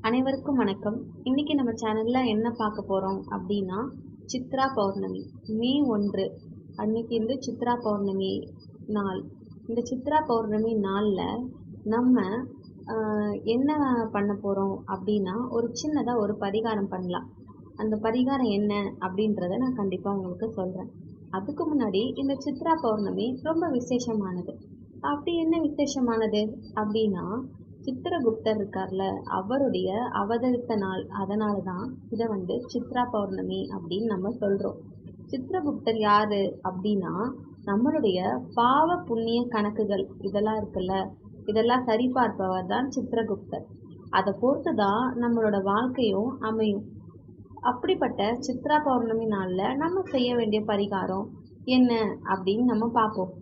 அனைவருக்கும் வணக்கம். இன்னைக்கு நம்ம சேனல்ல என்ன பார்க்க போறோம் அப்படின்னா, சித்ரா பௌர்ணமி மே 1 அன்னைக்கு சித்ரா பௌர்ணமி நாள். இந்த சித்ரா பௌர்ணமி நாள்ல நம்ம என்ன பண்ண போறோம் அப்படின்னா, ஒரு சின்னதா ஒரு பரிகாரம் பண்ணலாம். அந்த பரிகாரம் என்ன அப்படின்றத நான் கண்டிப்பா உங்களுக்கு சொல்றேன். அதுக்கு முன்னாடி இந்த சித்ரா பௌர்ணமி ரொம்ப விசேஷமானது. அப்படி என்ன விசேஷமானது அப்படின்னா, சித்திரகுப்தர் இருக்கார்ல, அவருடைய அவதரித்த நாள். அதனால தான் இதை சித்ரா பௌர்ணமி அப்படின்னு நம்ம சொல்றோம். சித்திரகுப்தர் யாரு அப்படின்னா, நம்மளுடைய பாவ புண்ணிய கணக்குகள் இதெல்லாம் இருக்குல்ல, இதெல்லாம் சரிபார்ப்பவர் தான் சித்திரகுப்தர். அதை பொறுத்து தான் நம்மளோட வாழ்க்கையும் அமையும். அப்படிப்பட்ட சித்ரா பௌர்ணமி நாள்ல நம்ம செய்ய வேண்டிய பரிகாரம் என்ன அப்படின்னு நம்ம பார்ப்போம்.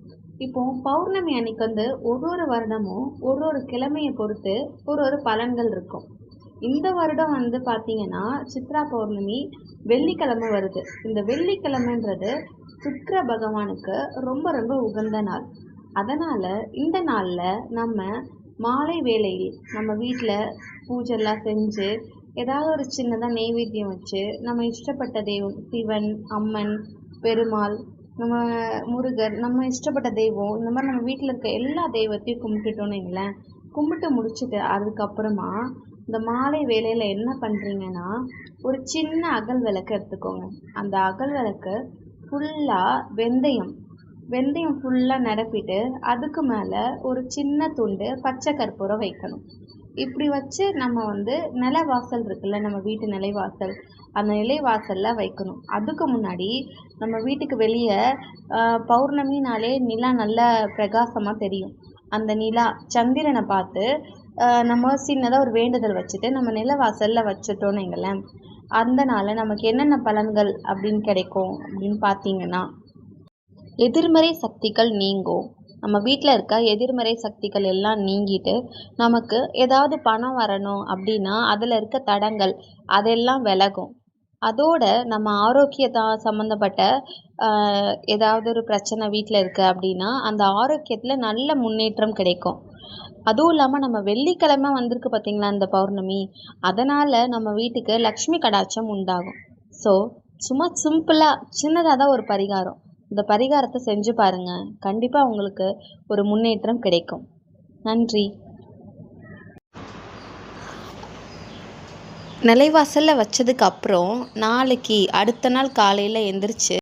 இப்போ பௌர்ணமி அன்னைக்கு ஒரு ஒரு வருடமும் ஒரு ஒரு கிழமையை பொறுத்து ஒரு ஒரு பலன்கள் இருக்கும். இந்த வருடம் பார்த்தீங்கன்னா சித்ரா பௌர்ணமி வெள்ளிக்கிழமை வருது. இந்த வெள்ளிக்கிழமைன்றது சுக்கிர பகவானுக்கு ரொம்ப ரொம்ப உகந்த நாள். அதனால இந்த நாள்ல நம்ம மாலை வேளையில் நம்ம வீட்டில் பூஜைலாம் செஞ்சு ஏதாவது ஒரு சின்னதாக நெய்வேத்தியம் வச்சு நம்ம இஷ்டப்பட்ட தெய்வம் சிவன், அம்மன், பெருமாள், நம்ம முருகர், நம்ம இஷ்டப்பட்ட தெய்வம், இந்த மாதிரி நம்ம வீட்டில் இருக்க எல்லா தெய்வத்தையும் கும்பிட்டுட்டோன்னு வைங்களேன். கும்பிட்டு முடிச்சுட்டு அதுக்கப்புறமா இந்த மாலை வேளையில் என்ன பண்ணுறீங்கன்னா, ஒரு சின்ன அகல் விளக்கு எடுத்துக்கோங்க. அந்த அகல் விளக்கு ஃபுல்லாக வெந்தயம் ஃபுல்லாக நிரப்பிட்டு அதுக்கு மேலே ஒரு சின்ன துண்டு பச்சை கற்பூரம் வைக்கணும். இப்படி வச்சு நம்ம நிலைவாசல் இருக்குல்ல, நம்ம வீட்டு நிலைவாசல், அந்த நிலைவாசலில் வைக்கணும். அதுக்கு முன்னாடி நம்ம வீட்டுக்கு வெளியே பௌர்ணமினாலே நிலா நல்லா பிரகாசமாக தெரியும். அந்த நிலா சந்திரனை பார்த்து நம்ம சின்னதாக ஒரு வேண்டுதல் வச்சுட்டு நம்ம நிலவாசலில் வச்சுட்டோன்னு வைங்களேன். அந்த நாள் நமக்கு என்னென்ன பலன்கள் அப்படின்னு கிடைக்கும் அப்படின்னு பார்த்தீங்கன்னா, எதிர்மறை சக்திகள் நீங்கும். நம்ம வீட்டில் இருக்க எதிர்மறை சக்திகள் எல்லாம் நீங்கிட்டு நமக்கு ஏதாவது பணம் வரணும் அப்படின்னா அதில் இருக்க தடங்கள் அதெல்லாம் விலகும். அதோட நம்ம ஆரோக்கியத்தை சம்மந்தப்பட்ட ஏதாவது ஒரு பிரச்சனை வீட்டில் இருக்குது அப்படின்னா அந்த ஆரோக்கியத்தில் நல்ல முன்னேற்றம் கிடைக்கும். அதுவும் இல்லாமல் நம்ம வெள்ளிக்கிழமை வந்திருக்கு பார்த்தீங்களா இந்த பௌர்ணமி, அதனால் நம்ம வீட்டுக்கு லக்ஷ்மி கடாட்சம் உண்டாகும். ஸோ சும்மா சிம்பிளாக சின்னதாக தான் ஒரு பரிகாரம். இந்த பரிகாரத்தை செஞ்சு பாருங்க, கண்டிப்பாக உங்களுக்கு ஒரு முன்னேற்றம் கிடைக்கும். நன்றி. நிலைவாசலில் வச்சதுக்கு அப்புறம் நாளைக்கு அடுத்த நாள் காலையில் எந்திரிச்சு